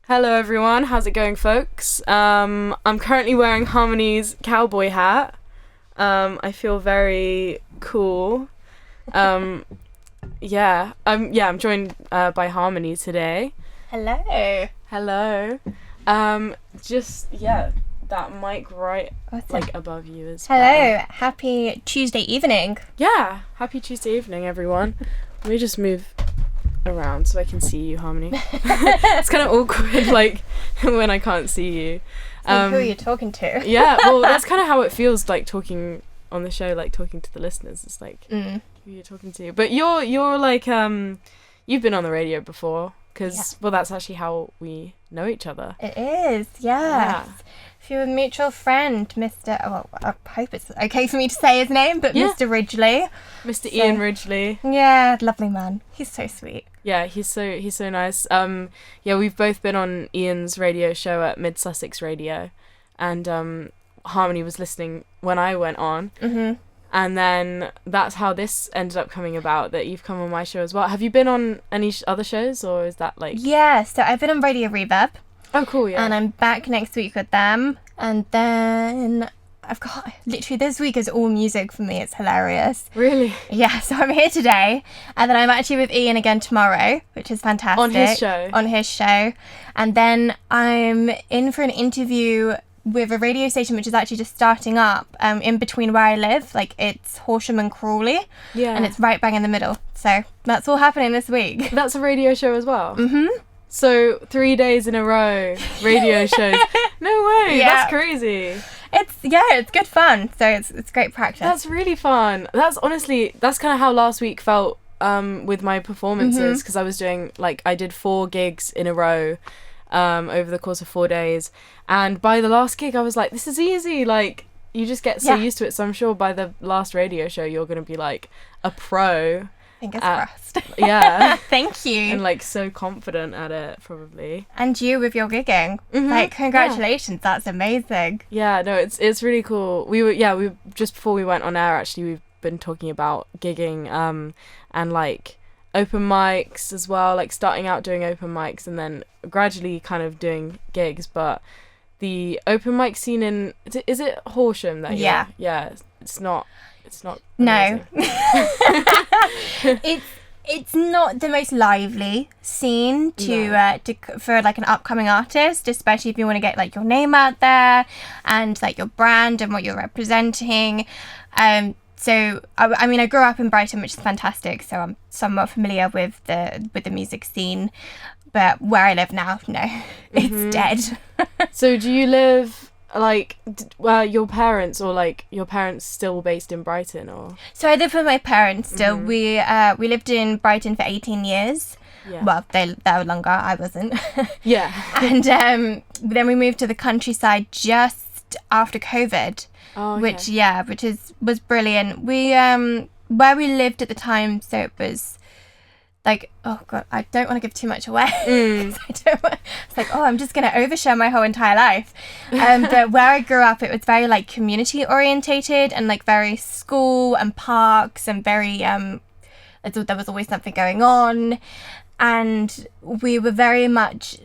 Hello everyone, how's it going, folks? I'm currently wearing Harmony's cowboy hat. I feel very cool. I'm joined by Harmony today. Hello. Hello. That mic right above you is Hello. Happy Tuesday evening. Yeah, happy Tuesday evening, everyone. Let me just move around so I can see you, Harmony. It's kind of awkward, when I can't see you. Who are you talking to? Yeah, well, that's kind of how it feels like talking on the show, like talking to the listeners. It's like who you're talking to. But you're like you've been on the radio before because that's actually how we know each other. It is, yes. If you're a mutual friend, Mr. Well, I hope it's okay for me to say his name, but Mr. Ridgely. Mr. Ian Ridgely. Yeah, lovely man. He's so sweet. Yeah, he's so nice. We've both been on Ian's radio show at Mid Sussex Radio, and Harmony was listening when I went on. Mm-hmm. And then that's how this ended up coming about, that you've come on my show as well. Have you been on any other shows, or is that like... Yeah, so I've been on Radio Reverb. Oh, cool, yeah. And I'm back next week with them. And then I've got... Literally, this week is all music for me. It's hilarious. Really? Yeah, so I'm here today. And then I'm actually with Ian again tomorrow, which is fantastic. On his show. And then I'm in for an interview with a radio station which is actually just starting up in between where I live. Like, it's Horsham and Crawley. Yeah. And it's right bang in the middle. So that's all happening this week. That's a radio show as well? Mm-hmm. So 3 days in a row, radio shows. No way, that's crazy. It's good fun. So it's great practice. That's really fun. That's kind of how last week felt with my performances, because I was doing, I did 4 gigs in a row over the course of 4 days. And by the last gig, I was like, this is easy. Like, you just get so used to it. So I'm sure by the last radio show, you're going to be like a pro. Fingers crossed. Yeah. Thank you. And so confident at it, probably. And you with your gigging. Mm-hmm. Congratulations. Yeah. That's amazing. Yeah, no, it's really cool. We just before we went on air, actually, we've been talking about gigging and open mics as well, starting out doing open mics and then gradually kind of doing gigs. But the open mic scene is it Horsham that yeah it's not no it's not the most lively scene for an upcoming artist, especially if you want to get your name out there and your brand and what you're representing. So I grew up in Brighton, which is fantastic, so I'm somewhat familiar with the music scene. But where I live now, no, it's dead. So do you live your parents, or your parents still based in Brighton, or? So I live with my parents still. Mm-hmm. We lived in Brighton for 18 years. Yeah. Well, they were longer. I wasn't. Yeah. And then we moved to the countryside just after COVID. Oh, okay. which was brilliant. We where we lived at the time, so it was oh god, I don't want to give too much away. It's I'm just going to overshare my whole entire life. But where I grew up, it was very community orientated and very school and parks and very there was always something going on, and we were very much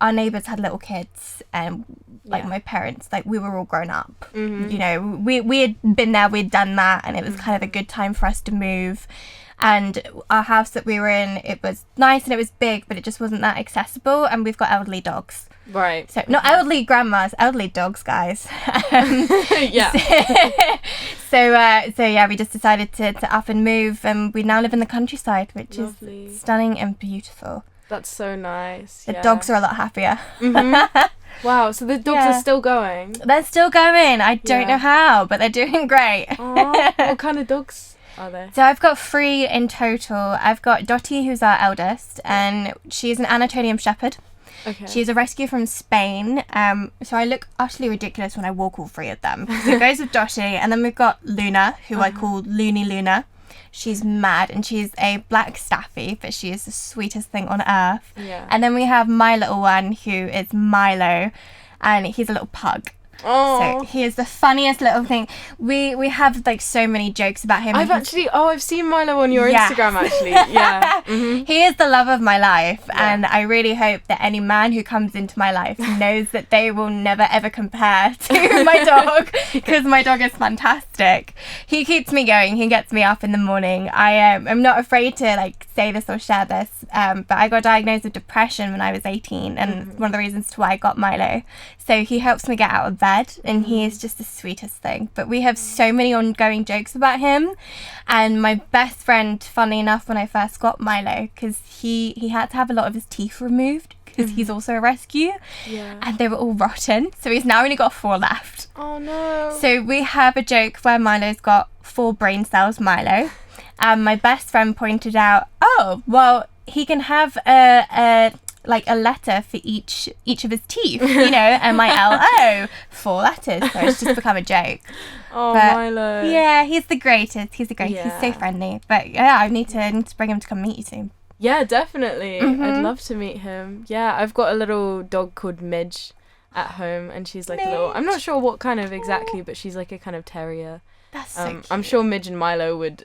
our neighbours had little kids, and my parents, we were all grown up. Mm-hmm. You know, we had been there, we'd done that, and it was kind of a good time for us to move. And our house that we were in, it was nice and it was big, but it just wasn't that accessible, and we've got elderly dogs. Right. So, not elderly grandmas, elderly dogs, guys. Yeah. So we just decided to up and move, and we now live in the countryside, which Lovely. Is stunning and beautiful. That's so nice. The dogs are a lot happier. Mm-hmm. Wow, so the dogs are still going? They're still going. I don't know how, but they're doing great. What kind of dogs are they? So I've got 3 in total. I've got Dottie, who's our eldest, and she's an Anatolian Shepherd. Okay. She's a rescue from Spain. So I look utterly ridiculous when I walk all 3 of them. So it goes with Dottie, and then we've got Luna, who I call Loony Luna. She's mad, and she's a black staffy, but she is the sweetest thing on earth. Yeah. And then we have my little one, who is Milo, and he's a little pug. Oh. So he is the funniest little thing. We have like so many jokes about him. I've seen Milo on your Instagram actually. Yeah. Mm-hmm. He is the love of my life, and I really hope that any man who comes into my life knows that they will never ever compare to my dog, because my dog is fantastic. He keeps me going. He gets me up in the morning. I'm not afraid to like say this or share this, but I got diagnosed with depression when I was 18, and one of the reasons to why I got Milo. So he helps me get out of bed, and he is just the sweetest thing. But we have so many ongoing jokes about him, and my best friend, funnily enough, when I first got Milo, because he had to have a lot of his teeth removed because he's also a rescue, and they were all rotten, so he's now only got 4 left. Oh no. So we have a joke where Milo's got 4 brain cells, Milo, and my best friend pointed out, oh well, he can have a letter for each of his teeth, you know, MILO, 4 letters. So it's just become a joke. Oh, but, Milo. Yeah, he's the greatest. He's the greatest. He's so friendly. But yeah, I need to bring him to come meet you soon. Yeah, definitely. I'd love to meet him. Yeah, I've got a little dog called Midge at home, and she's like a little, I'm not sure what kind of exactly, but she's like a kind of terrier. That's so cute. I'm sure Midge and Milo would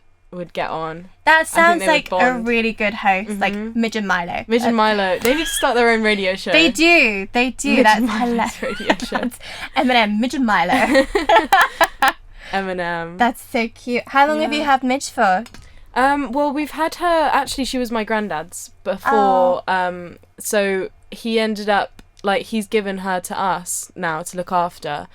get on. That sounds like a really good host, like Midge and Milo. Midge and Milo. They need to start their own radio show. They do. Midge That's hilarious. Radio show. Eminem, Midge and Milo. Eminem. That's so cute. How long have you had Midge for? Well, we've had her, actually she was my granddad's before, so he ended up, like, he's given her to us now to look after,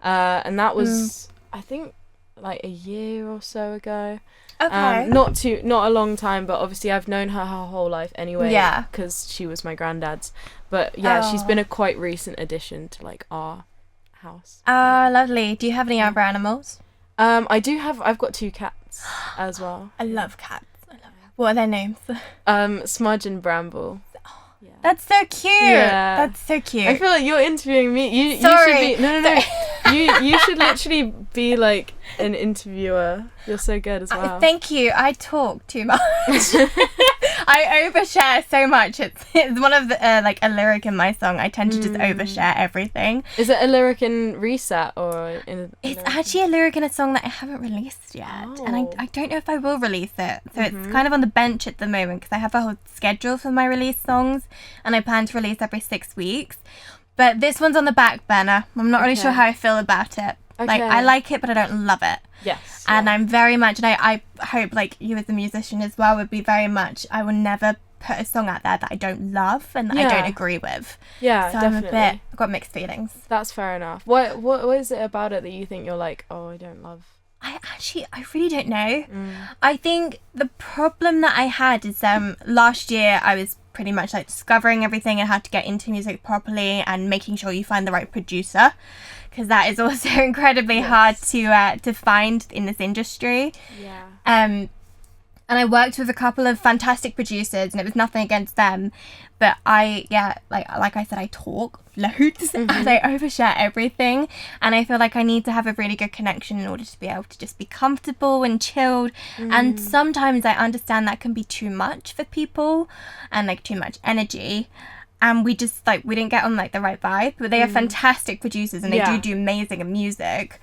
and that was, I think, like a year or so ago. Okay. Not a long time, but obviously I've known her whole life anyway. Yeah. Because she was my granddad's. But yeah, she's been a quite recent addition to like our house. Ah, lovely. Do you have any other animals? I've got 2 cats as well. I love cats. What are their names? Smudge and Bramble. Yeah. That's so cute. Yeah. That's so cute. I feel like you're interviewing me. You should be no. you should literally be like an interviewer. You're so good as well. Thank you. I talk too much. I overshare so much. It's one of the like a lyric in my song. I tend to just overshare everything. Is it a lyric in Reset or in? It's actually a lyric in a song that I haven't released yet, and I don't know if I will release it. So it's kind of on the bench at the moment because I have a whole schedule for my release songs, and I plan to release every 6 weeks. But this one's on the back burner. I'm not really sure how I feel about it. Okay. Like, I like it, but I don't love it. Yes. And I'm very much, and I hope, like, you as a musician as well would be very much, I will never put a song out there that I don't love and that I don't agree with. Yeah, so definitely. I've got mixed feelings. That's fair enough. What is it about it that you think you're like, oh, I don't love? I really don't know. I think the problem that I had is last year I was pretty much like discovering everything and how to get into music properly and making sure you find the right producer, because that is also incredibly hard to find in this industry. Yeah. And I worked with a couple of fantastic producers, and it was nothing against them, but like I said, I talk loads and I overshare everything, and I feel like I need to have a really good connection in order to be able to just be comfortable and chilled. And sometimes I understand that can be too much for people and like too much energy, and we just like we didn't get on like the right vibe. But they are fantastic producers and they do amazing music,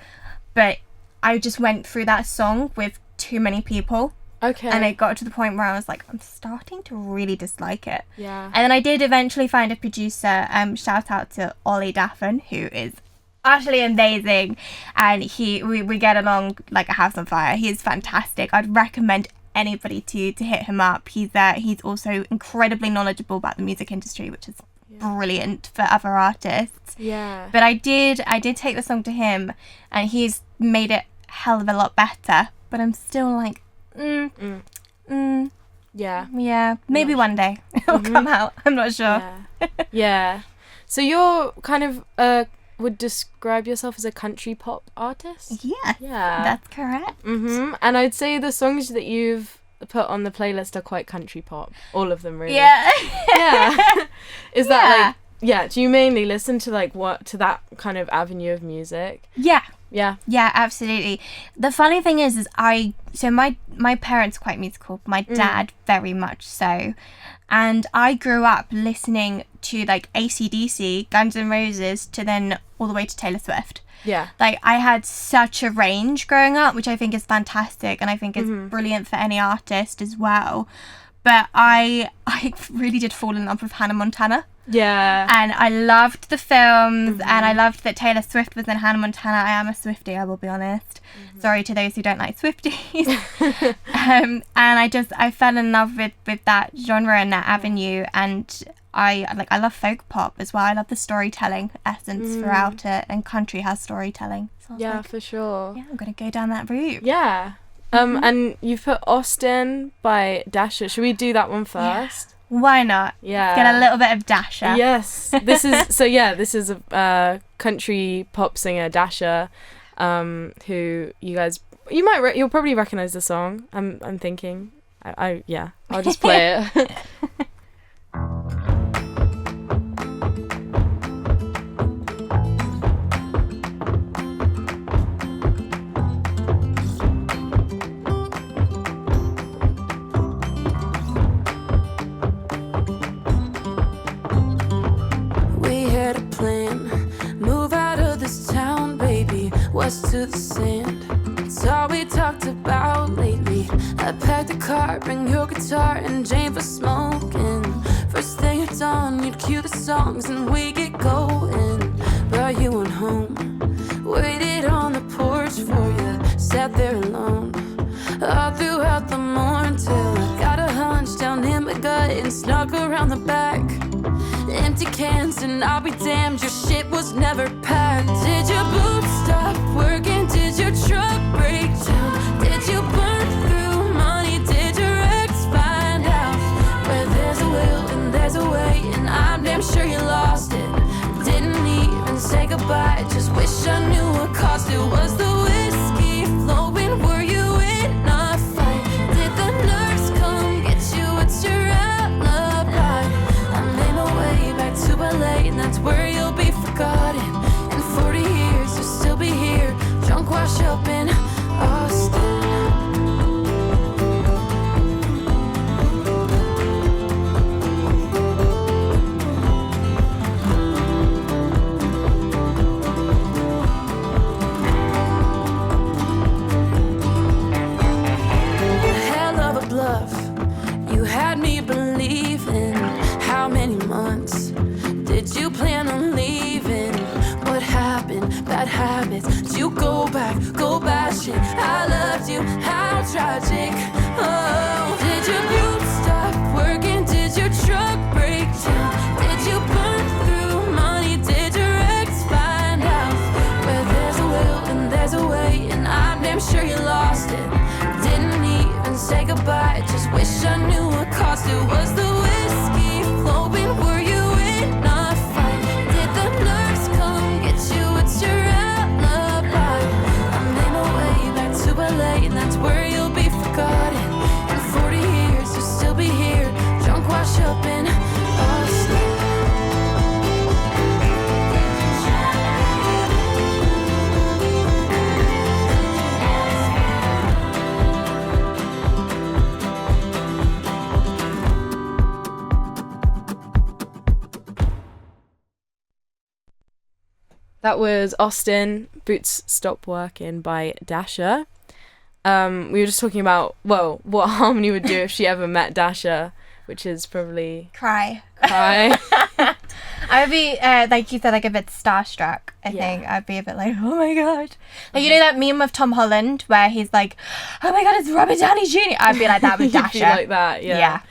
but I just went through that song with too many people. Okay. And it got to the point where I was like, I'm starting to really dislike it. Yeah. And then I did eventually find a producer. Shout out to Ollie Daffin, who is utterly amazing, and we get along like a house on fire. He is fantastic. I'd recommend anybody to hit him up. He's also incredibly knowledgeable about the music industry, which is brilliant for other artists. Yeah. But I did take the song to him, and he's made it a hell of a lot better. But I'm still like. Yeah, maybe one day it'll come out. I'm not sure. Yeah. So you're kind of would describe yourself as a country pop artist? Yeah, that's correct. And I'd say the songs that you've put on the playlist are quite country pop, all of them really. Yeah. Is that like do you mainly listen to like to that kind of avenue of music? Yeah. Yeah. Yeah, absolutely. The funny thing is my parents are quite musical. My dad very much so. And I grew up listening to like AC/DC, Guns N' Roses, to then all the way to Taylor Swift. Yeah. Like I had such a range growing up, which I think is fantastic and I think is brilliant for any artist as well. But I really did fall in love with Hannah Montana. Yeah. And I loved the films and I loved that Taylor Swift was in Hannah Montana. I am a Swiftie, I will be honest. Sorry to those who don't like Swifties. And I fell in love with that genre and that avenue, and I love folk pop as well. I love the storytelling essence throughout it, and country has storytelling. So yeah, for sure. Yeah, I'm gonna go down that route. Yeah. And you've put Austin by Dasha. Should we do that one first? Yeah. Why not? Yeah. Get a little bit of Dasha. Yes. This is a country pop singer, Dasha, who you'll probably recognize the song. I'm thinking. I'll just play it. To the sand, it's all we talked about lately. I packed a car, bring your guitar and Jane for smoking. First thing at dawn, you'd cue the songs and we get going. Brought you on home, waited on the porch for you, sat there alone all throughout the morning till I got a hunch down in my gut and snuck around the back. Empty cans and I'll be damned, your shit was never packed. Did your boots stop working? Did your truck break down? Did you burn through money? Did your ex find out? Where there's a will and there's a way, and I'm damn sure you lost it. Didn't even say goodbye, just wish I knew what caused it. Was the whiskey flowing? Were you in a fight? Did the nurse come get you? What's your alibi? I made my way back to LA, and that's where you'll be forgotten. In 40 years you'll still be here, drunk, washed up in Austin. Hell of a bluff, you had me believing. How many months did you plan on leaving? What happened? Bad habits. Did you go back? Go bashing. I loved you. How tragic. Oh, did your boots stop working? Did your truck break down? Did you burn through money? Did your ex find out? Where there's a will and there's a way, and I'm damn sure you lost it. Didn't even say goodbye, just wish I knew what caused it. Was the whiskey flowing? Were you in a fight? Did the nurse come get you? What's your alibi? I made my way back to LA, and that's where you'll be forgotten. In 40 years you'll still be here, drunk, washed up in Austin. That was Austin, Boots Stop Working by Dasha. We were just talking about, well, what Harmony would do if she ever met Dasha, which is probably... Cry. I would be, like you said, like a bit starstruck, I think. I'd be a bit like, oh my god. Like, you know that meme of Tom Holland where he's like, oh my god, it's Robert Downey Jr.? I'd be like that with Dasha. You'd be like that, yeah.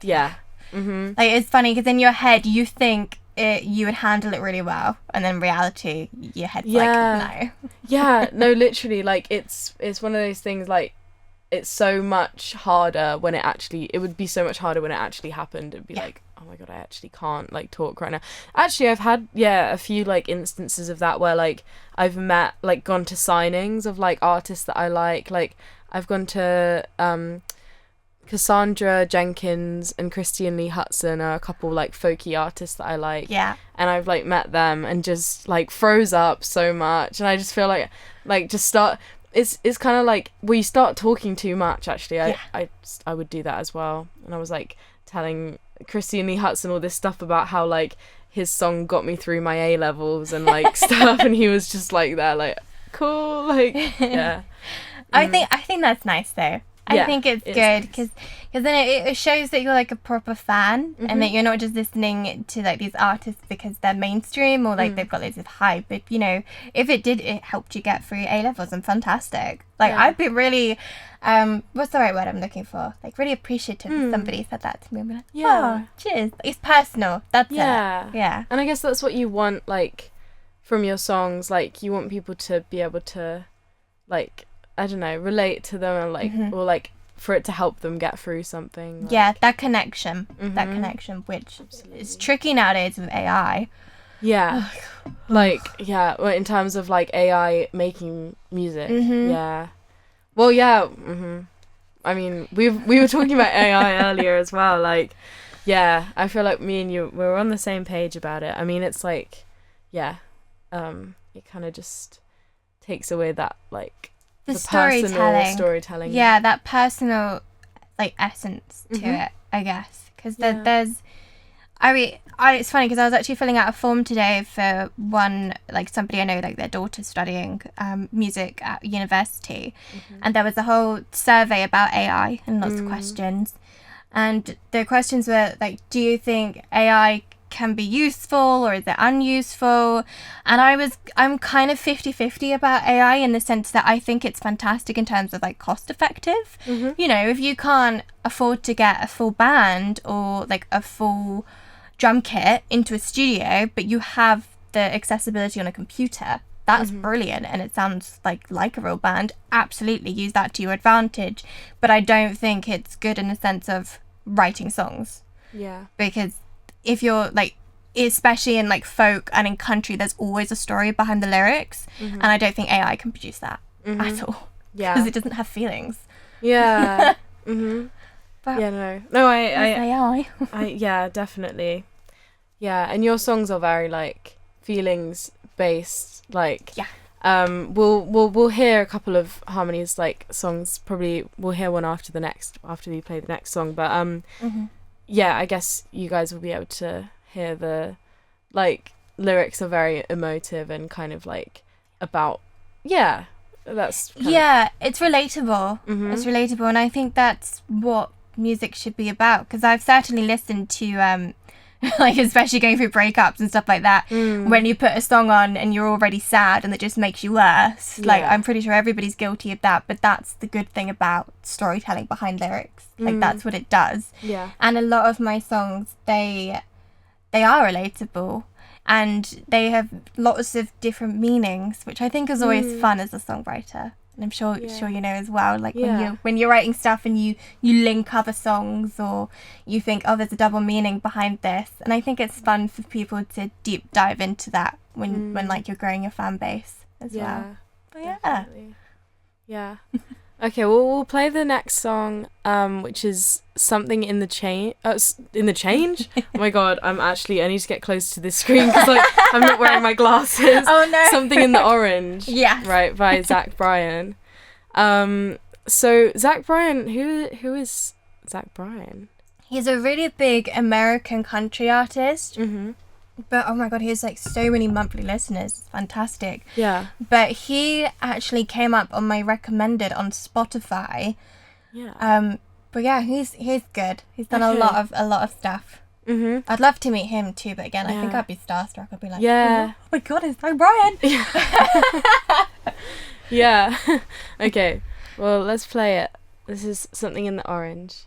Yeah. Mm-hmm. Like, it's funny because in your head you think you would handle it really well, and then reality, your head's like, no. Yeah, no, literally, like, it's one of those things, like, it's so much harder when it would be so much harder when it actually happened. It'd be like, oh my god, I actually can't, like, talk right now. Actually, I've had, a few, like, instances of that where, like, I've met, like, gone to signings of, like, artists that I like. I've gone to, Cassandra Jenkins and Christian Lee Hutson are a couple like folky artists that I like. Yeah. And I've like met them and just like froze up so much, and I just feel like just start. It's kind of like you start talking too much. Actually, I would do that as well, and I was like telling Christian Lee Hutson all this stuff about how like his song got me through my A levels and like stuff, and he was just like there like cool, like yeah. I think that's nice though. I think it's good because then it shows that you're like a proper fan and that you're not just listening to like these artists because they're mainstream or like they've got loads of hype. But you know, if it helped you get through A levels, and fantastic. Like I'd be really, what's the right word I'm looking for? Like really appreciative if somebody said that to me. I'd be like, oh, cheers. It's personal. That's it. Yeah. And I guess that's what you want, like, from your songs. Like you want people to be able to, like, I don't know, relate to them and like or like for it to help them get through something. Like. Yeah, that connection, which is tricky nowadays with AI. Yeah, like well, in terms of like AI making music. Yeah, well, yeah. I mean, we were talking about AI earlier as well. Like, yeah, I feel like me and you we're on the same page about it. I mean, it's like, yeah, it kind of just takes away that like. The storytelling. Yeah, that personal like essence to it, I guess. Because there's, I mean, it's funny because I was actually filling out a form today for one, like somebody I know, like their daughter's studying music at university, and there was a whole survey about AI and lots of questions, and the questions were like, do you think AI can be useful or is it unuseful? And I'm kind of 50-50 about AI in the sense that I think it's fantastic in terms of like cost effective. You know, if you can't afford to get a full band or like a full drum kit into a studio, but you have the accessibility on a computer, that's brilliant, and it sounds like a real band. Absolutely use that to your advantage. But I don't think it's good in the sense of writing songs. Yeah. Because if you're like, especially in like folk and in country, there's always a story behind the lyrics, and I don't think AI can produce that at all. Yeah, because it doesn't have feelings. Yeah. But yeah, no, AI. Yeah, definitely. Yeah, and your songs are very like feelings based. Like we'll hear a couple of harmonies like songs. Probably we'll hear one after we play the next song. But yeah, I guess you guys will be able to hear the, like, lyrics are very emotive and kind of, like, about, that's... it's relatable. It's relatable, and I think that's what music should be about, because I've certainly listened to, like, especially going through breakups and stuff like that, when you put a song on and you're already sad and it just makes you worse. Like, I'm pretty sure everybody's guilty of that, but that's the good thing about storytelling behind lyrics. Like, that's what it does. Yeah. And a lot of my songs, they are relatable, and they have lots of different meanings, which I think is always fun as a songwriter. And I'm sure you know as well, like when you're writing stuff and you link other songs, or you think, oh, there's a double meaning behind this, and I think it's fun for people to deep dive into that when like you're growing your fan base as well. But definitely. Yeah. Okay, well, we'll play the next song, which is Something in the Change. In the Change? Oh my god, I need to get close to this screen because like, I'm not wearing my glasses. Oh no. Something in the Orange. Yeah. Right, by Zach Bryan. So Zach Bryan, who is Zach Bryan? He's a really big American country artist. But oh my god, he has like so many monthly listeners. It's fantastic. Yeah. But he actually came up on my recommended on Spotify. Yeah. But yeah, he's good. He's done a lot of stuff. I'd love to meet him too, but again, I think I'd be starstruck. I'd be like, oh my god, it's like Bryan. Yeah. Okay. Well, let's play it. This is Something in the Orange.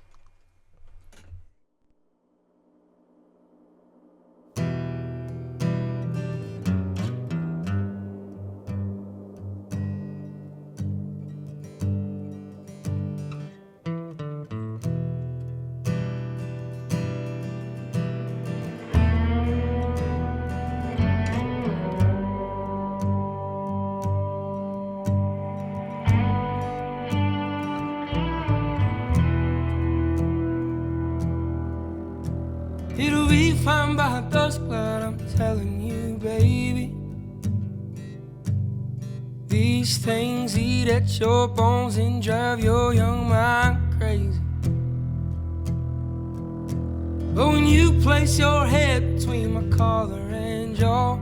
I'm telling you, baby. These things eat at your bones and drive your young mind crazy. But when you place your head between my collar and jaw,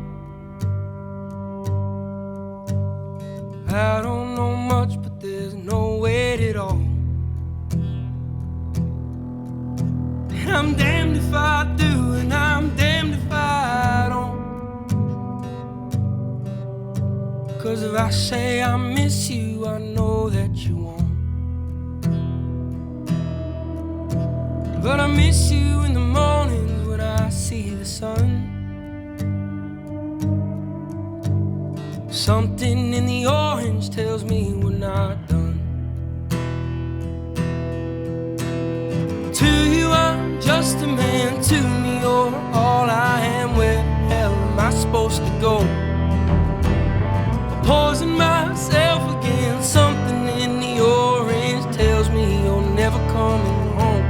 I don't know much, but there's no weight at all. And I'm damned if I do, and I'm damned if I don't. 'Cause if I say I miss you, I know that you won't. But I miss you in the mornings when I see the sun. Something in the orange tells me we're not done. To you I'm just a man, to me you're all I am. Where the hell am I supposed to go? Poison myself again. Something in the orange tells me you're never coming home.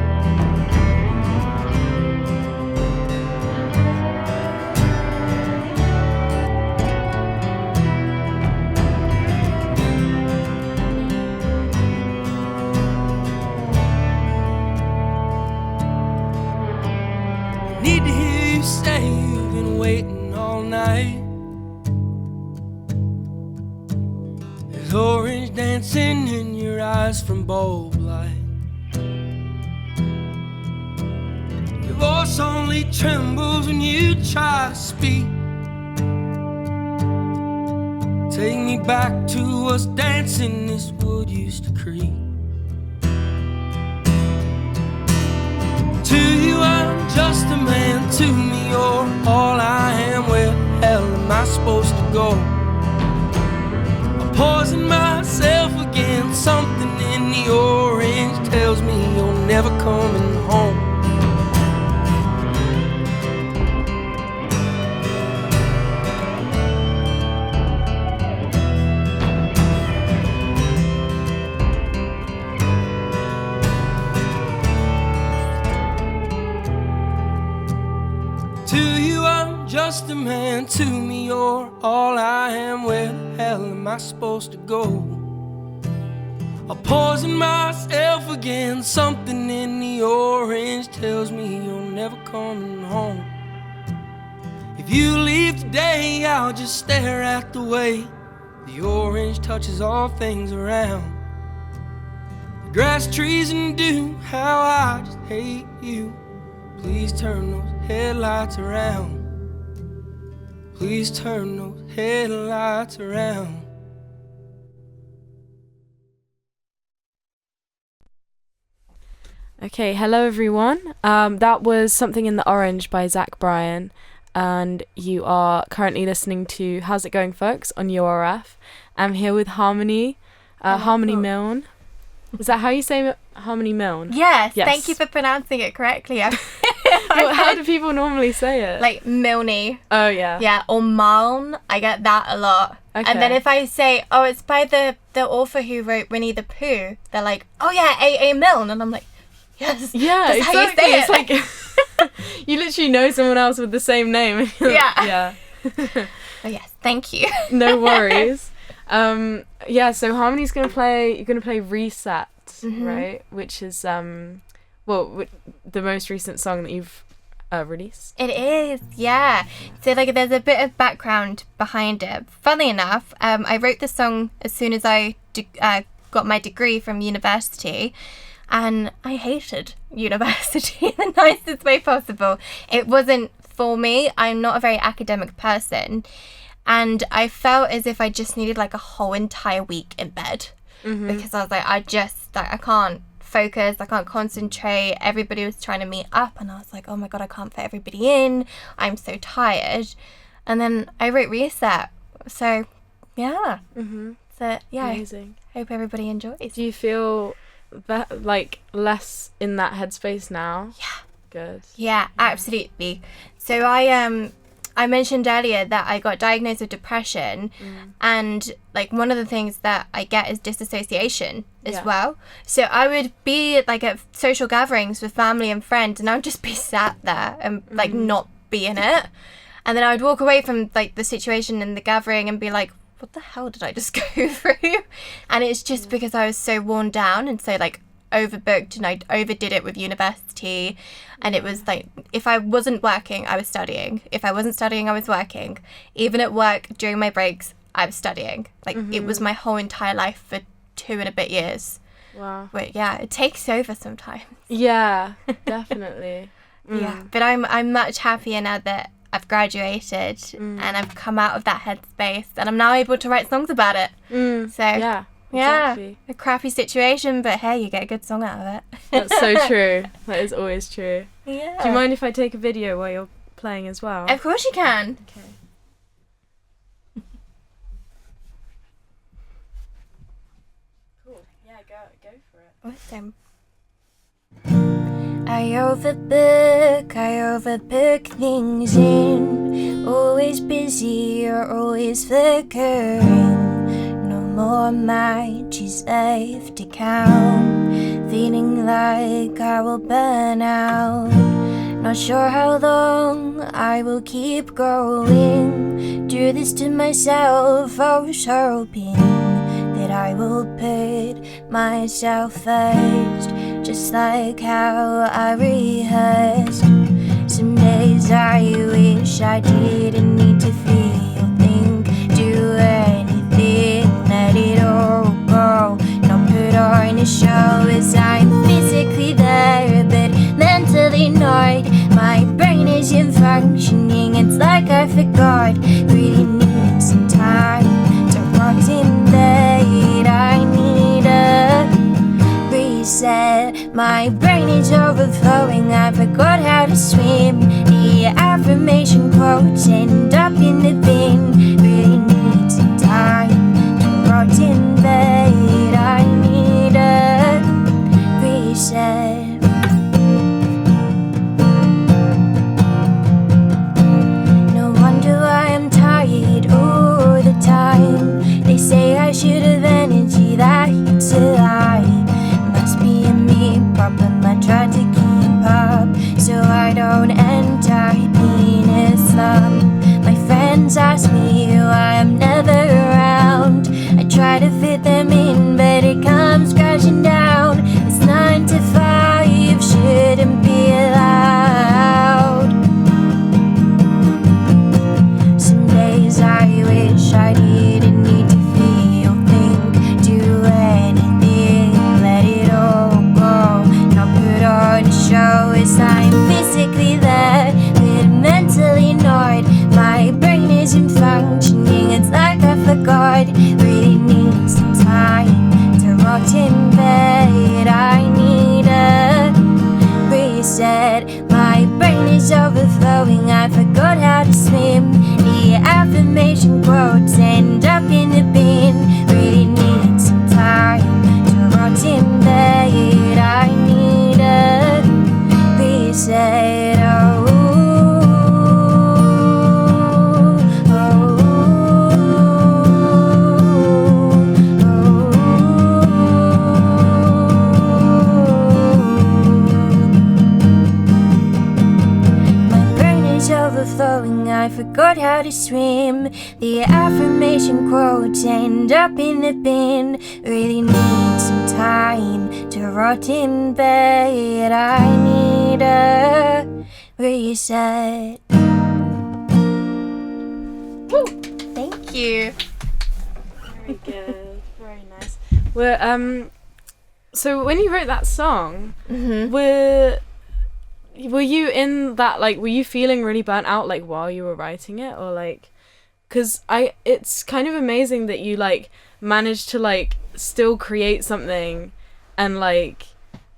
Need to hear you say you've been waiting all night. There's orange dancing in your eyes from bulb light. Your voice only trembles when you try to speak. Take me back to us dancing this wood used to creak. To you I'm just a man, to me you're all I am. Where the hell am I supposed to go? I'm poison myself again. Something in the orange tells me you're never coming home. To you I'm just a man, to me you're all I am. Where the hell am I supposed to go? I'll poison myself again. Something in the orange tells me you're never coming home. If you leave today, I'll just stare at the way the orange touches all things around. The grass, trees, and dew, how I just hate you. Please turn those headlights around. Please turn those headlights around. Okay, hello everyone. That was Something in the Orange by Bryan, and you are currently listening to How's It Going, Folks on URF. I'm here with Harmony, Harmony Milne. Is that how you say Harmony Milne? Yes, thank you for pronouncing it correctly. How do people normally say it? Like Milne. Oh, yeah. Yeah, or Milne. I get that a lot. Okay. And then if I say, oh, it's by the author who wrote Winnie the Pooh, they're like, oh yeah, A. Milne. And I'm like, yes. Yeah, that's exactly. how you say it. It's like you literally know someone else with the same name. Yeah. Yeah. Oh yes, thank you. No worries. Yeah, so Harmony's you're gonna play Reset, right? Which is the most recent song that you've released. It is, yeah. So like there's a bit of background behind it. Funnily enough, I wrote this song as soon as I got my degree from university, and I hated university in the nicest way possible. It wasn't for me. I'm not a very academic person. And I felt as if I just needed like a whole entire week in bed, because I was like, I can't focus, I can't concentrate. Everybody was trying to meet up, and I was like, oh my God, I can't fit everybody in. I'm so tired. And then I wrote Reset. So, yeah. So, yeah. Amazing. I hope everybody enjoys. Do you feel like less in that headspace now? Yeah. Good. Yeah, absolutely. So I mentioned earlier that I got diagnosed with depression, and like one of the things that I get is disassociation as well. So I would be like at social gatherings with family and friends, and I would just be sat there and like not be in it. And then I would walk away from like the situation in the gathering and be like, what the hell did I just go through? And it's just because I was so worn down and so like overbooked, and I overdid it with university. And it was like, if I wasn't working, I was studying. If I wasn't studying, I was working. Even at work, during my breaks, I was studying. Like, it was my whole entire life for 2 and a bit years. Wow. But yeah, it takes over sometimes. Yeah, definitely. Yeah, but I'm much happier now that I've graduated and I've come out of that headspace, and I'm now able to write songs about it. So Yeah, exactly. a crappy situation, but hey, you get a good song out of it. That's so true. That is always true. Yeah. Do you mind if I take a video while you're playing as well? Of course you can. Okay. Cool. Yeah, go for it. Awesome. I overbook things in. Always busy or always flickering. No more matches left to count. Feeling like I will burn out. Not sure how long I will keep going. Do this to myself, I was hoping that I will put myself first, just like how I rehearsed. Some days I wish I didn't need to feel, think, do anything, let it all go. Not put on a show as I'm physically there, but mentally not. My brain isn't functioning, it's like I forgot. Really need some time to rot in bed. I need a reset. My brain is overflowing, I forgot how to swim. The affirmation quotes end up in the bin. Really need some time to rot in bed. I need a reset. No wonder why I'm tired all the time. They say I should have energy, that's a lie. Must be a me problem, I try to keep up so I don't end up in a slump. My friends ask me why I'm never around. I try to fit them in, but it comes crashing down. This 9 to 5 shouldn't be allowed. Some days I wish I didn't need to feel, think, do anything, let it all go. Not put on a show as I'm physically there, but mentally not. My brain isn't functioning, it's like I forgot. Really need some time to rot in bed. I need a reset. My brain is overflowing, I forgot how to swim. The affirmation quotes end up in the bin. Really need some time to rot in bed. I need a reset. Overflowing, I forgot how to swim. The affirmation quotes end up in the bin. Really need some time to rot in bed. I need a reset. Woo! Thank you. Very good. Very nice. So when you wrote that song, were you in that, like, were you feeling really burnt out, like, while you were writing it, or, like, because it's kind of amazing that you, like, managed to, like, still create something and, like,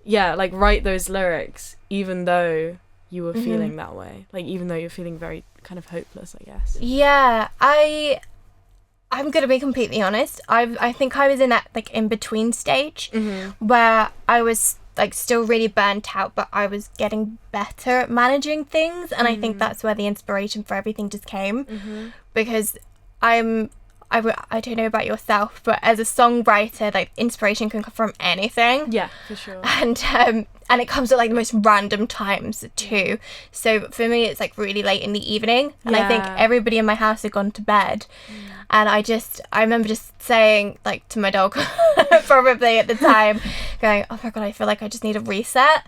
yeah, like, write those lyrics, even though you were feeling that way, like, even though you're feeling very kind of hopeless, I guess. Yeah, I'm gonna be completely honest. I think I was in that, like, in-between stage where I was, like, still really burnt out, but I was getting better at managing things, and I think that's where the inspiration for everything just came, because I don't know about yourself, but as a songwriter, like, inspiration can come from anything. Yeah, for sure. And and it comes at like the most random times too. So for me, it's like really late in the evening, and I think everybody in my house had gone to bed. And I remember just saying, like, to my dog, probably at the time, going, oh my God, I feel like I just need a reset.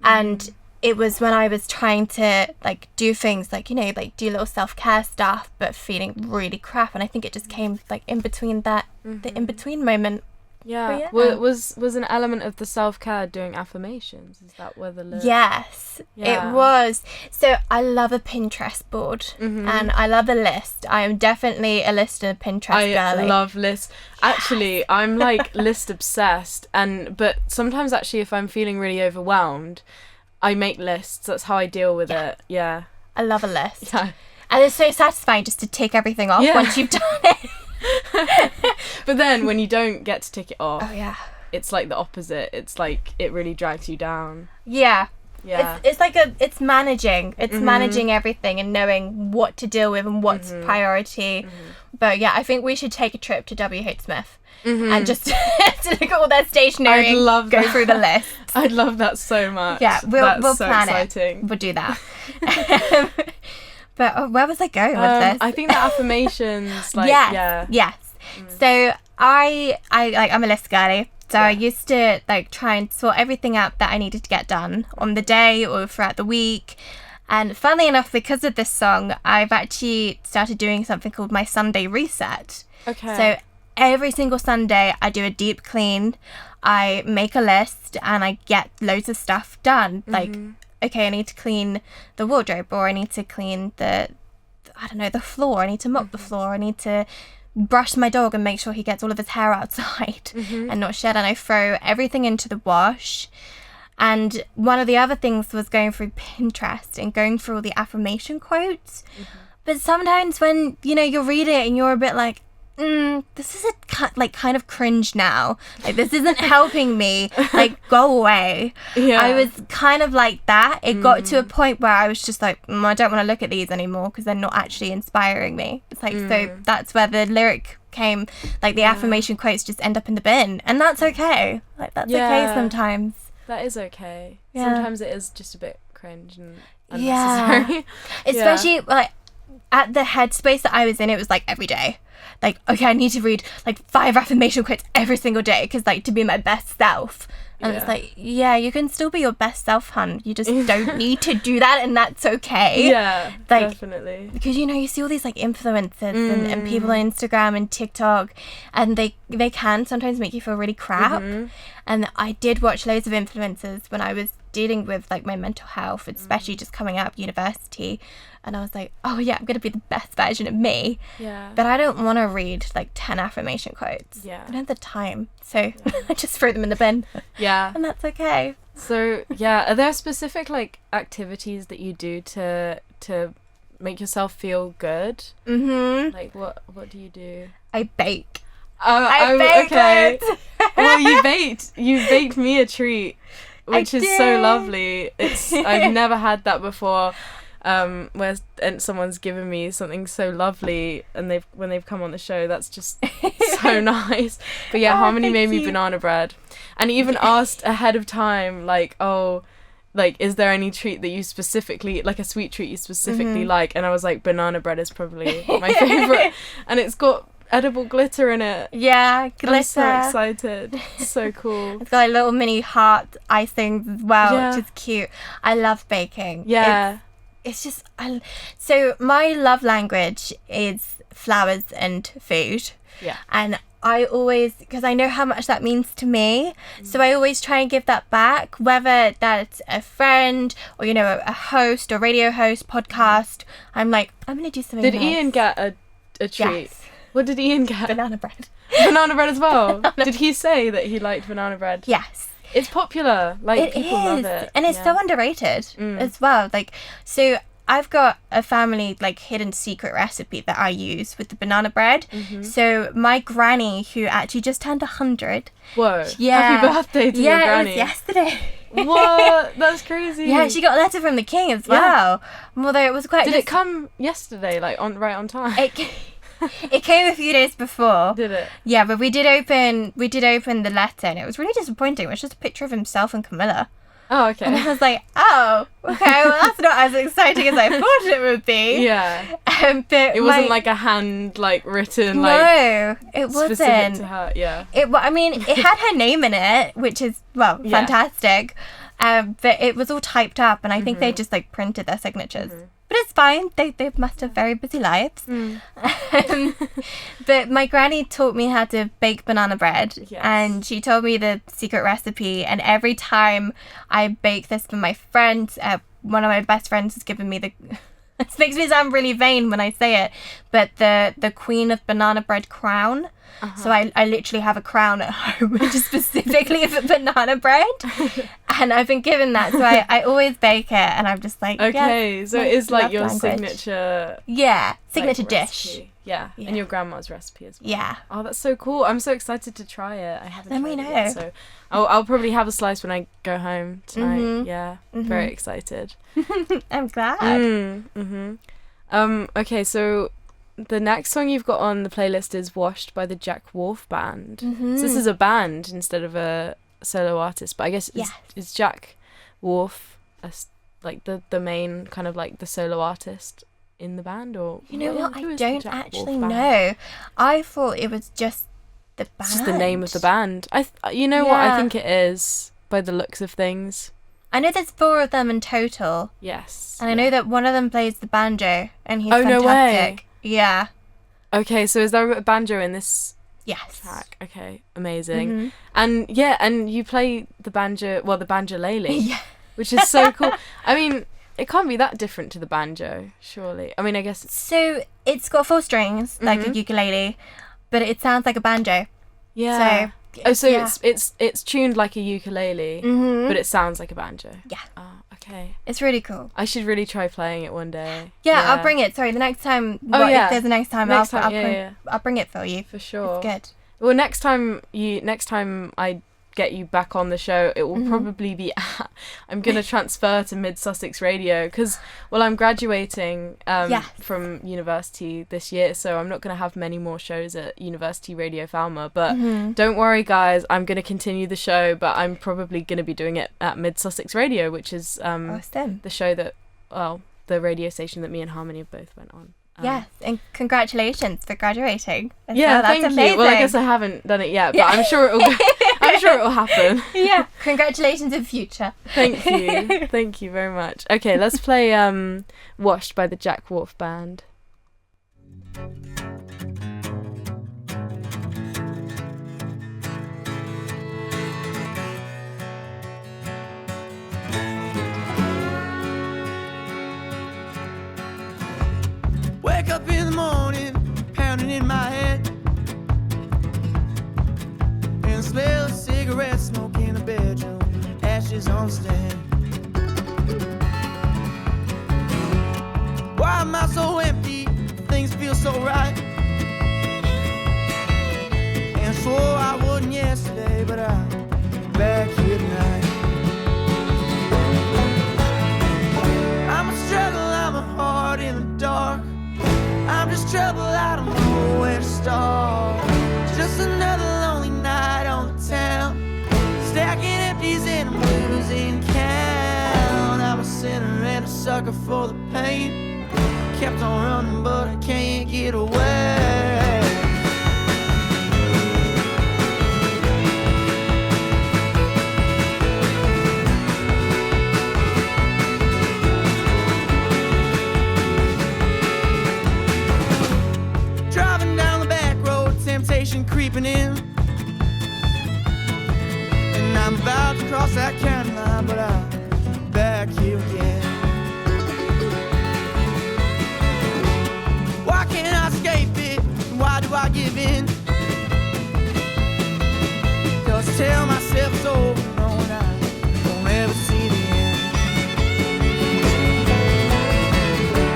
And it was when I was trying to, like, do things, like, you know, like, do little self-care stuff, but feeling really crap. And I think it just came, like, in between that, the in-between moment. Yeah. Was an element of the self-care doing affirmations? Is that where the lyric... Yes, it was. So I love a Pinterest board, and I love a list. I am definitely a list and a Pinterest girly. I love lists. Actually, I'm like list obsessed, but sometimes actually if I'm feeling really overwhelmed, I make lists. That's how I deal with it. Yeah. I love a list. Yeah. And it's so satisfying just to tick everything off once you've done it. But then when you don't get to tick it off, it's like the opposite. It's like it really drags you down. Yeah. It's like it's managing. It's managing everything and knowing what to deal with and what's priority. But yeah, I think we should take a trip to W.H. Smith and just to look at all their stationery and go through the list. I'd love that so much. Yeah, we'll so plan exciting. it. We'll do that. But where was I going with this? I think the affirmations, like, yes. So I'm a list girly. So I used to like try and sort everything out that I needed to get done on the day or throughout the week. And funnily enough, because of this song, I've actually started doing something called my Sunday reset. Okay. So every single Sunday I do a deep clean. I make a list and I get loads of stuff done. Like, okay, I need to clean the wardrobe, or I need to clean the floor. I need to mop the floor. I need to brush my dog and make sure he gets all of his hair outside and not shed. And I throw everything into the wash. And one of the other things was going through Pinterest and going through all the affirmation quotes. But sometimes when, you know, you read it and you're a bit like, this is kind of cringe now. Like, this isn't helping me. Like, go away. Yeah. I was kind of like that. It got to a point where I was just like, I don't want to look at these anymore because they're not actually inspiring me. It's like, so that's where the lyric came. Like, the affirmation quotes just end up in the bin. And that's okay. Like, that's okay sometimes. That is okay. Yeah. Sometimes it is just a bit cringe and unnecessary. Especially, like, at the headspace that I was in, it was like every day. Like, okay, I need to read like 5 affirmation quotes every single day because, like, to be my best self. And it's like, you can still be your best self, hun. You just don't need to do that, and that's okay. Yeah, like, definitely. Because, you know, you see all these like influencers and people on Instagram and TikTok, and they can sometimes make you feel really crap. And I did watch loads of influencers when I was dealing with like my mental health, especially just coming out of university. And I was like, oh yeah, I'm going to be the best version of me. Yeah. But I don't want to read like 10 affirmation quotes. Yeah. I don't have the time. So I just throw them in the bin. Yeah. And that's okay. So, yeah, are there specific like activities that you do to make yourself feel good? Like what do you do? I bake. I bake. Okay. Well, you baked me a treat, which is so lovely. I've never had that before. Where someone's given me something so lovely, and when they've come on the show, that's just so nice. But yeah, Harmony made me banana bread, and even asked ahead of time, like, oh, like, is there any treat that you specifically, like a sweet treat you specifically like? And I was like, banana bread is probably my favorite, and it's got edible glitter in it. Yeah, glitter. I'm so excited. It's so cool. It's got like little mini heart icings as well, which is cute. I love baking. Yeah. It's just, so my love language is flowers and food. Yeah. And I always, because I know how much that means to me, so I always try and give that back, whether that's a friend or, you know, a host or radio host, podcast. I'm like, I'm going to do something Did Ian get a treat? Yes. What did Ian get? Banana bread. Banana bread as well? Did he say that he liked banana bread? Yes. It's popular. Like, people love it. And it's so underrated as well. Like, so I've got a family, like, hidden secret recipe that I use with the banana bread. So my granny, who actually just turned 100. Whoa. Yeah. Happy birthday to your granny. It was yesterday. What? That's crazy. Yeah, she got a letter from the king as well. Although it was quite... Did it come yesterday, like, right on time? It came a few days before. Did it? Yeah, but we did open the letter, and it was really disappointing. It was just a picture of himself and Camilla. Oh, okay. And I was like, oh, okay, well, that's not as exciting as I thought it would be. Yeah. But it wasn't like a hand, like, written, like... No, it wasn't. Specific to her, yeah. I mean, it had her name in it, which is, well, fantastic. But it was all typed up, and I think they just, like, printed their signatures. But it's fine. They must have very busy lives. But my granny taught me how to bake banana bread. Yes. And she told me the secret recipe. And every time I bake this for my friend, one of my best friends has given me the... This makes me sound really vain when I say it. But the Queen of Banana Bread crown. So I literally have a crown at home, which is specifically for banana bread. And I've been given that, so I always bake it, and I'm just like, okay, yes, so it is like your language. signature... Yeah, signature like, dish. Recipe. Yeah, and your grandma's recipe as well. Yeah. Oh, that's so cool. I'm so excited to try it. I haven't tried know. it yet, so I'll probably have a slice when I go home tonight. Yeah, very excited. I'm glad. Okay, so... The next song you've got on the playlist is Washed by the Jack Wharff Band. So this is a band instead of a solo artist, but I guess is Jack Wharff like the main kind of like the solo artist in the band, or you know what? I don't actually know. I thought it was just the band. It's just the name of the band. You know what? I think it is by the looks of things. I know there's 4 of them in total. Yes. And I know that one of them plays the banjo, and he's fantastic. No way. Yeah. Okay, so is there a banjo in this track? Okay, amazing. And and you play the banjo, well, the banjolele, which is so cool. I mean, it can't be that different to the banjo, surely. I mean, I guess so. It's got 4 strings, like a ukulele, but it sounds like a banjo. Yeah. So it's tuned like a ukulele, but it sounds like a banjo. Yeah. Oh, okay. It's really cool. I should really try playing it one day. Yeah, I'll bring it. Sorry, the next time. If there's a next time, I'll bring it for you. For sure. It's good. Well, next time I get you back on the show, it will probably be I'm gonna transfer to Mid Sussex Radio because I'm graduating from university this year, so I'm not gonna have many more shows at University Radio Falmer, but don't worry guys, I'm gonna continue the show, but I'm probably gonna be doing it at Mid Sussex Radio, which is the show that the radio station that me and Harmony have both went on. Yes, and congratulations for graduating. That's thank amazing. you. Well, I guess I haven't done it yet, but I'm sure it'll happen. Yeah, congratulations in future. Thank you very much. Okay, let's play Washed by the Jack Wharff Band. Wake up in the morning, pounding in my head, and smell of cigarette smoke in the bedroom, ashes on the stand. Why am I so empty? Things feel so right. And swore I wouldn't yesterday, but I'm back here tonight. I'm a struggle, I'm a heart in the dark. I'm just trouble, I don't know where to start. Just another lonely night on the town, stacking empties and I'm losing count. I'm a sinner and a sucker for the pain. Kept on running but I can't get away. Creeping in, and I'm about to cross that county line, but I'm back here again. Why can't I escape it? Why do I give in? 'Cause I tell myself it's over, knowing I won't ever see the end.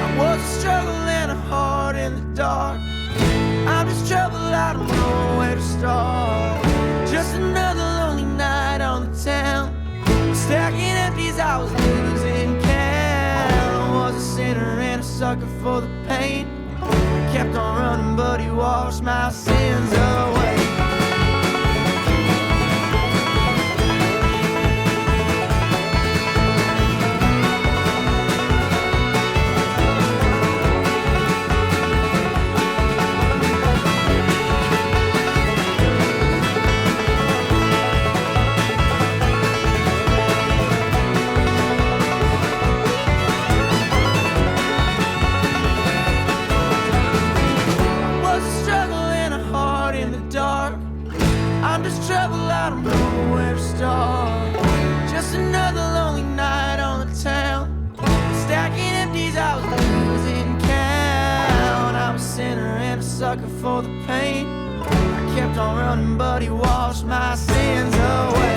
I was a struggle and a heart in the dark. I'm just trouble, I don't know where to start. Just another lonely night on the town, stacking empties, I was losing count. Was a sinner and a sucker for the pain. Kept on running but he washed my sins away. sucker for the pain. I kept on running, but he washed my sins away.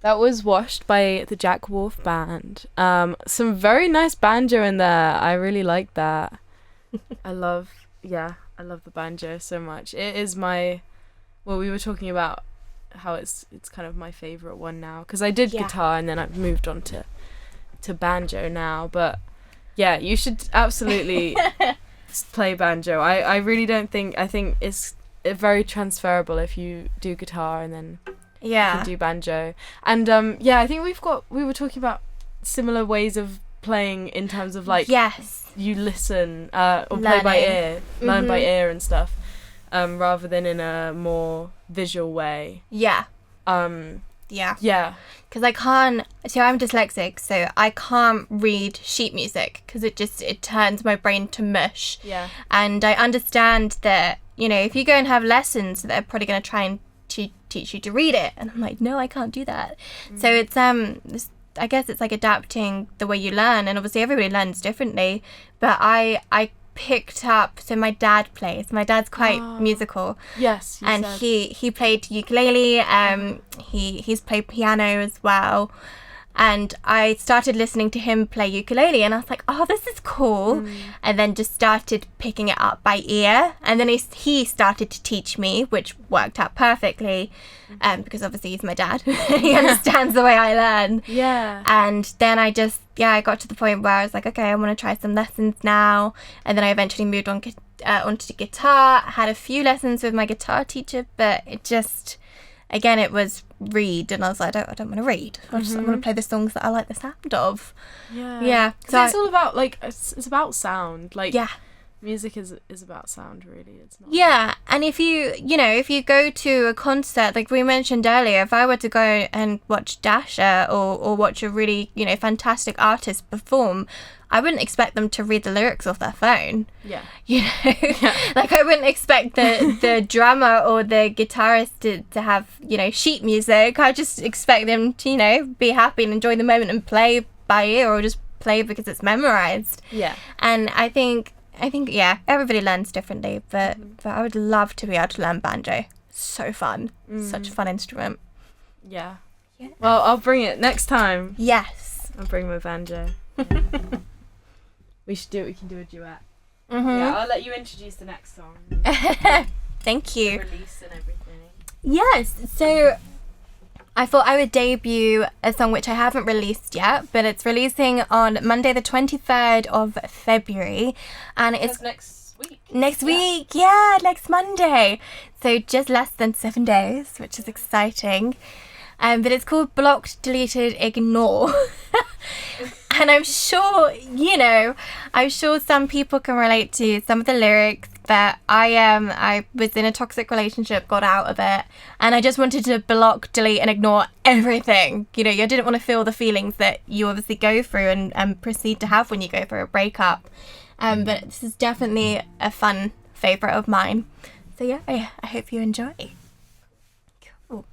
That was Washed by the Jack Wharff Band. Some very nice banjo in there. I really like that. I love the banjo so much. It is we were talking about how it's kind of my favorite one now, because I did guitar and then I've moved on to banjo now. But yeah, you should absolutely play banjo. I really don't think, I think it's very transferable if you do guitar and then you can do banjo. And I think we were talking about similar ways of playing in terms of like you listen or play by ear, learn by ear and stuff, rather than in a more visual way. Because I can't, so I'm dyslexic, so I can't read sheet music because it turns my brain to mush. And I understand that, you know, if you go and have lessons, they're probably going to try and teach you to read it, and I'm like, no, I can't do that. So it's I guess it's like adapting the way you learn, and obviously everybody learns differently, but I picked up, so my dad plays, my dad's quite musical, and he played ukulele, he's played piano as well, and I started listening to him play ukulele, and I was like, oh, this is cool. And then just started picking it up by ear, and then he started to teach me, which worked out perfectly, because obviously he's my dad. He understands the way I learn. And then I got to the point where I was like, okay, I want to try some lessons now. And then I eventually moved on onto the guitar. I had a few lessons with my guitar teacher, but it just, again, it was read, and I was like, I don't want to read. I want to play the songs that I like the sound of. So it's all about like it's about sound. Like music is about sound, really. It's not. And if you go to a concert, like we mentioned earlier, if I were to go and watch Dasha or watch a really, you know, fantastic artist perform, I wouldn't expect them to read the lyrics off their phone. You know, like I wouldn't expect the drummer or the guitarist to have, you know, sheet music. I just expect them to, you know, be happy and enjoy the moment and play by ear, or just play because it's memorized. And I think everybody learns differently, but I would love to be able to learn banjo. So fun. Such a fun instrument. Well, I'll bring it next time. I'll bring my banjo. We can do a duet. I'll let you introduce the next song. Thank you. The release and everything. Yes, so I thought I would debut a song which I haven't released yet, but it's releasing on Monday the 23rd of February, and it's next week. Next Monday. So just less than 7 days, which is exciting. But it's called Blocked, Deleted, Ignore. And I'm sure some people can relate to some of the lyrics, but I was in a toxic relationship, got out of it, and I just wanted to block, delete, and ignore everything. You know, I didn't want to feel the feelings that you obviously go through and proceed to have when you go through a breakup. But this is definitely a fun favourite of mine. So yeah, I hope you enjoy. Cool.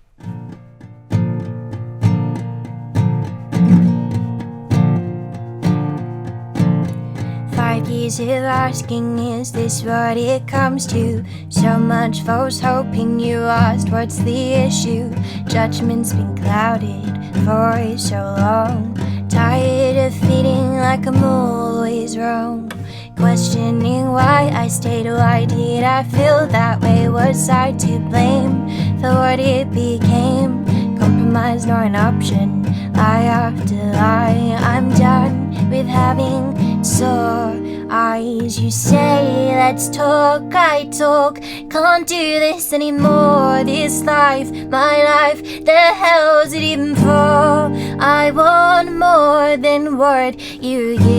5 years of asking, is this what it comes to? So much false hoping, you lost, what's the issue? Judgment's been clouded for so long. Tired of feeling like I'm always wrong. Questioning why I stayed, why did I feel that way? Was I to blame for what it became? Compromise not an option, lie after lie. I'm done with having sore eyes. You say let's talk, I talk. Can't do this anymore, this life, my life, the hell's it even for? I want more than what you give.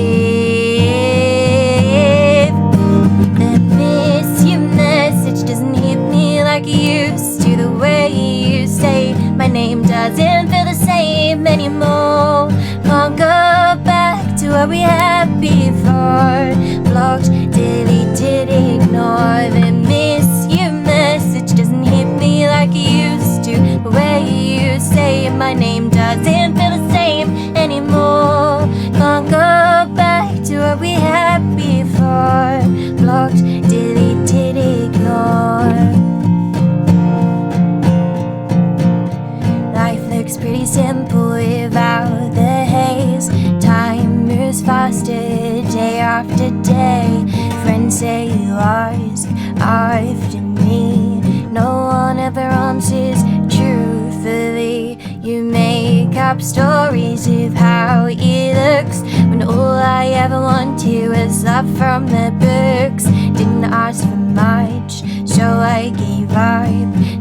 Let me deleted, ignore the miss you message doesn't hit me like it used to. The way you say my name doesn't feel the same anymore. Can't go back to what we had before. Blocked, deleted, ignore. Life looks pretty simple without the haze. Time moves faster day after day. Friends say you ask after me. No one ever answers truthfully. You make up stories of how it looks, when all I ever wanted was love from the books. Didn't ask for much, so I gave up.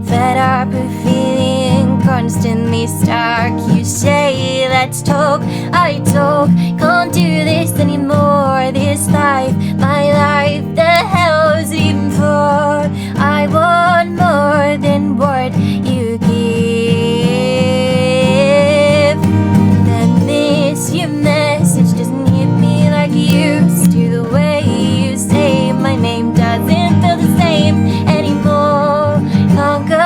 Fed up with feeling constantly stuck. You say let's talk, I talk. Can't do this anymore. This life, my life, the hell's even for? I want more than what you give. The miss you message doesn't hit me like it used to. The way you say my name doesn't feel the same anymore. Can't go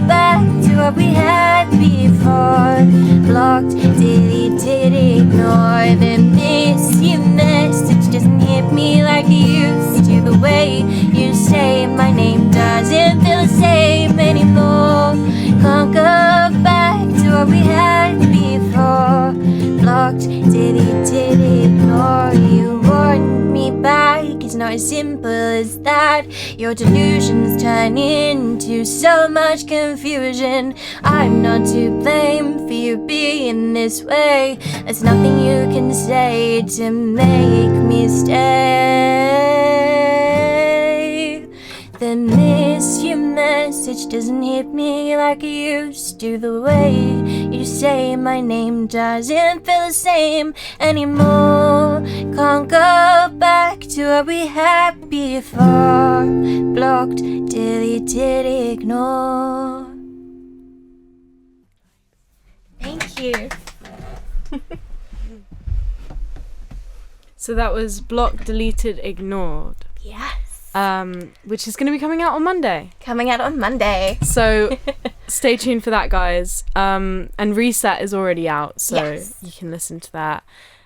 back to what we had before. Blocked, deleted, ignore. The miss you message doesn't hit me like it used to. The way you say my name doesn't feel the same anymore. Can't go back to what we had before. Blocked, deleted, ignore. You want me back, it's not as simple as that. Your delusions turn into so much confusion. I'm not to blame for you being this way. There's nothing you can say to make me stay. The miss you message doesn't hit me like it used to. The way you say my name doesn't feel the same anymore. Can't go back to what we had before. Blocked, deleted, ignore. Thank you. So that was blocked, deleted, ignored. Yes. Which is going to be coming out on Monday. Coming out on Monday. So stay tuned for that, guys. And Reset is already out, so yes, you can listen to that.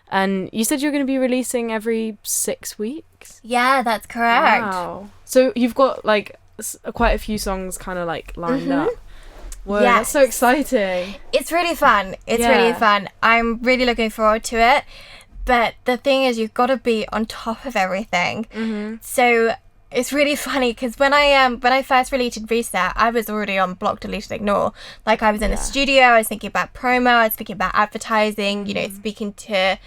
And you said you're going to be releasing every 6 weeks? Yeah, that's correct. Wow. So you've got like quite a few songs kind of like lined up. Whoa, Yes. that's so exciting. It's really fun. It's really fun. I'm really looking forward to it. But the thing is, you've got to be on top of everything. Mm-hmm. So it's really funny because when I first released Reset, I was already on block, deleted, ignore. Like I was in the studio, I was thinking about promo, I was thinking about advertising, you know, speaking to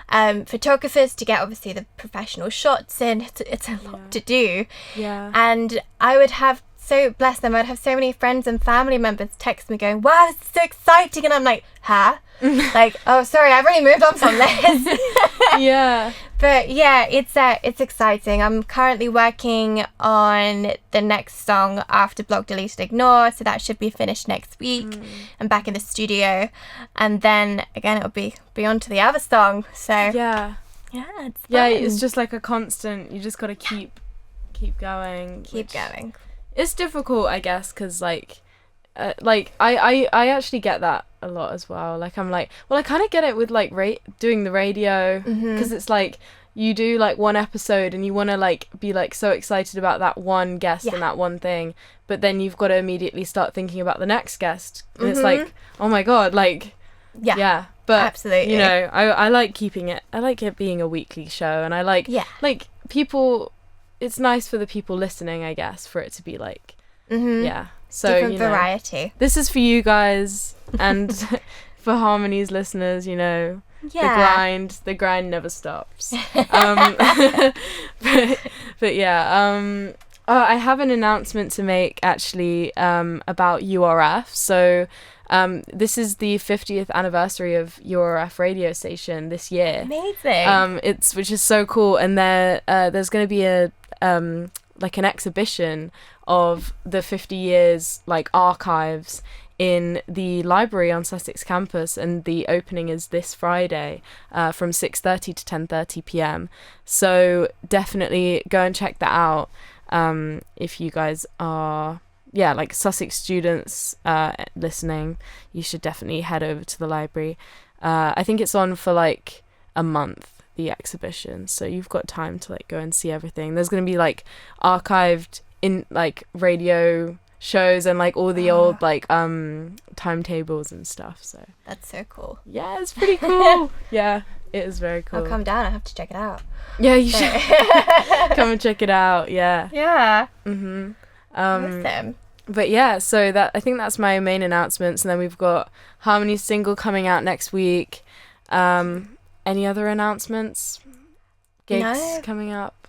photographers to get obviously the professional shots in. It's a lot to do. Yeah. And I would have, so bless them, I'd have so many friends and family members text me going, wow, this is so exciting. And I'm like, huh? Like, oh, sorry, I've already moved on from this. Yeah. But yeah, it's exciting. I'm currently working on the next song after block, deleted, ignore, so that should be finished next week. I'm back in the studio, and then again it'll be on to the other song. So Yeah. it's fun. Yeah, it's just like a constant, you just got to keep going. keep going. It's difficult, I guess, because like I actually get that a lot as well. Like I'm like, well, I kind of get it with like doing the radio, because it's like you do like one episode and you want to like be like so excited about that one guest and that one thing, but then you've got to immediately start thinking about the next guest, and it's like, oh my god, like yeah, but absolutely, you know, I like keeping it, I like it being a weekly show, and I like like people, it's nice for the people listening, I guess, for it to be like so different you know, variety. this is for you guys and for Harmony's listeners, you know. The grind never stops. But yeah, I have an announcement to make actually about URF. So this is the 50th anniversary of URF radio station this year. Amazing. Which is so cool, and there's going to be a like an exhibition of the 50 years like archives in the library on Sussex campus, and the opening is this Friday from 6:30 to 10:30 p.m. So definitely go and check that out if you guys are like Sussex students listening. You should definitely head over to the library. I think it's on for like a month, the exhibition, so you've got time to like go and see everything. There's going to be like archived in like radio shows and like all the old like timetables and stuff, so That's so cool. yeah, it's pretty cool. Yeah, it is very cool. I'll come down. I have to check it out. Yeah, you should come and check it out. Yeah. Yeah. Awesome. But yeah, so I think that's my main announcements, and then we've got Harmony's single coming out next week. Any other announcements? Gigs coming up?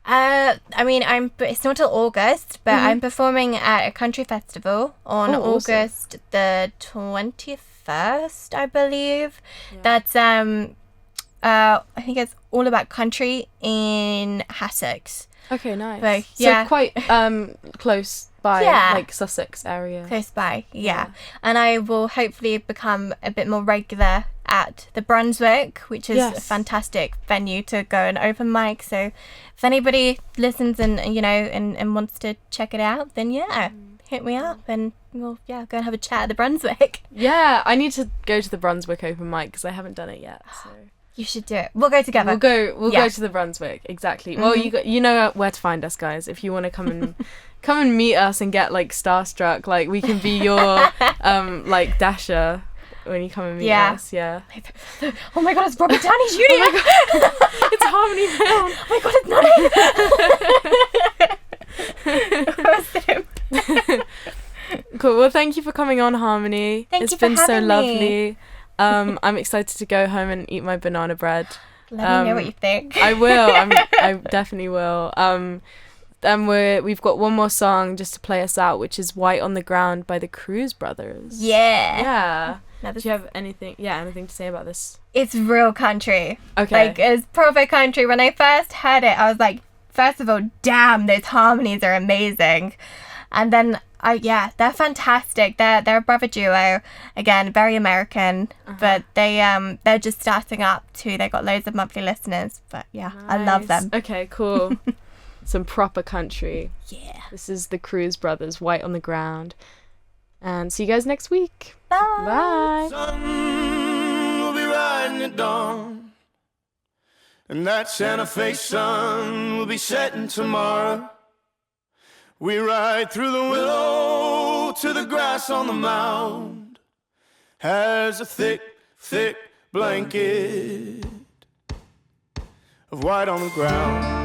I mean, it's not till August, but I'm performing at a country festival on August the 21st, I believe. Yeah. That's I think it's all about country in Sussex. Okay, nice. Like, yeah. So quite close by, like Sussex area. Close by, yeah. And I will hopefully become a bit more regular at the Brunswick, which is a fantastic venue to go and open mic. So if anybody listens and and wants to check it out, then hit me up and we'll go and have a chat at the Brunswick. Yeah, I need to go to the Brunswick open mic because I haven't done it yet. So you should do it. We'll go together. We'll go to the Brunswick. Exactly. Well, you know where to find us, guys. If you want to come and meet us and get like starstruck, like we can be your like Dasha. When you come and meet us, Oh my god, it's Robert Downey Jr. Oh my god. It's Harmony Brown. Oh my god, it's not. Cool. Well, thank you for coming on, Harmony. It's been so lovely. I'm excited to go home and eat my banana bread. Let me know what you think. I will. I definitely will. We've got one more song just to play us out, which is "White on the Ground" by the Kruse brothers. Yeah. Do you have anything to say about this? It's real country. Okay. Like, it's proper country. When I first heard it, I was like, first of all, damn, those harmonies are amazing. And then, they're fantastic. They're a brother duo. Again, very American. But they're just starting up too. They got loads of monthly listeners. But nice. I love them. Okay, cool. Some proper country. Yeah. This is the Kruse brothers, "White on the Ground." And see you guys next week. Bye. Bye. Sun will be riding at dawn, and that Santa Fe sun will be setting tomorrow. We ride through the willow to the grass on the mound has a thick, thick blanket of white on the ground.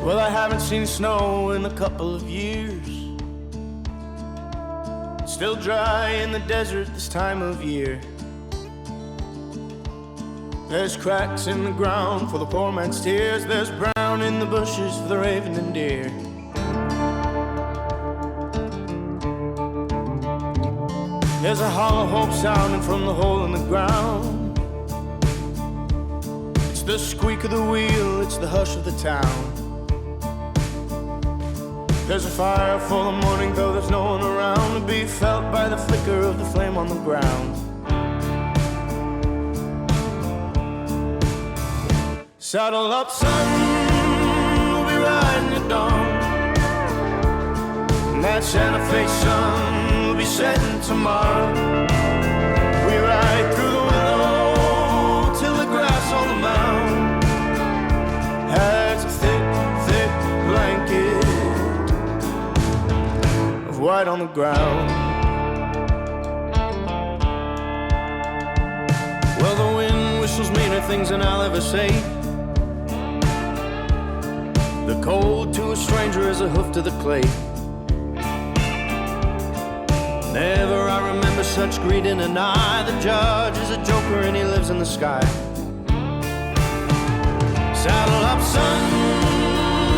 Well, I haven't seen snow in a couple of years. Still dry in the desert this time of year. There's cracks in the ground for the poor man's tears. There's brown in the bushes for the raven and deer. There's a hollow hope sounding from the hole in the ground. It's the squeak of the wheel, it's the hush of the town. There's a fire for the morning, though there's no one around to be felt by the flicker of the flame on the ground. Saddle up, son, we'll be riding at dawn, and that Santa Fe sun will be setting tomorrow. We ride through the willow till the grass on the mound has a thick, thick blanket of white on the ground. Well, the wind whistles meaner things than I'll ever say. The cold to a stranger is a hoof to the clay. Never I remember such greed in an eye. The judge is a joker and he lives in the sky. Saddle up, son,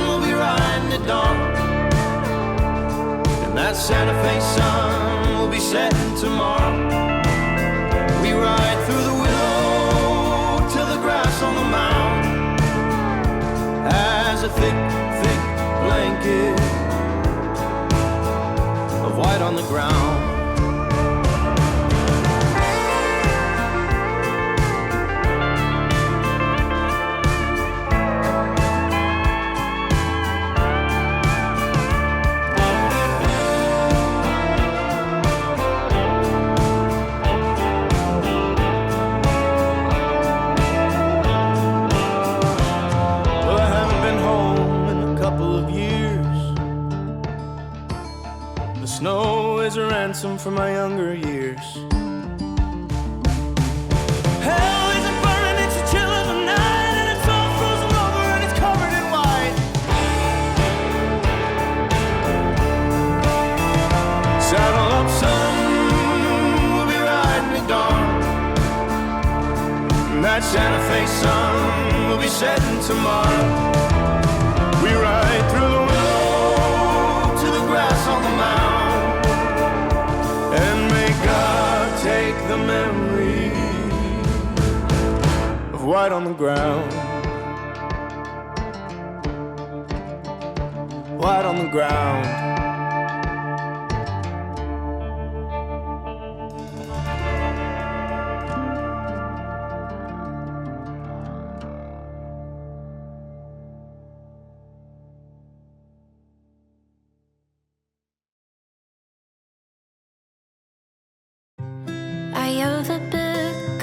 we'll be riding at dawn, and that Santa Fe sun will be setting tomorrow. We ride through the willow till the grass on the mound ground. Snow is a ransom for my younger years. Hell isn't burning, it's the chill of the night, and it's all frozen over and it's covered in white. Saddle up, son, we'll be riding at dawn. And that Santa Fe sun will be setting tomorrow. We ride through the willow to the grass on the mound. And may God take the memory of white on the ground. White on the ground.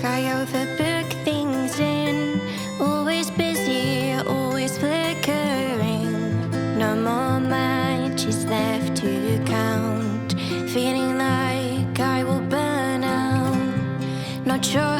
I overbook things in. Always busy, always flickering. No more matches left to count. Feeling like I will burn out. Not sure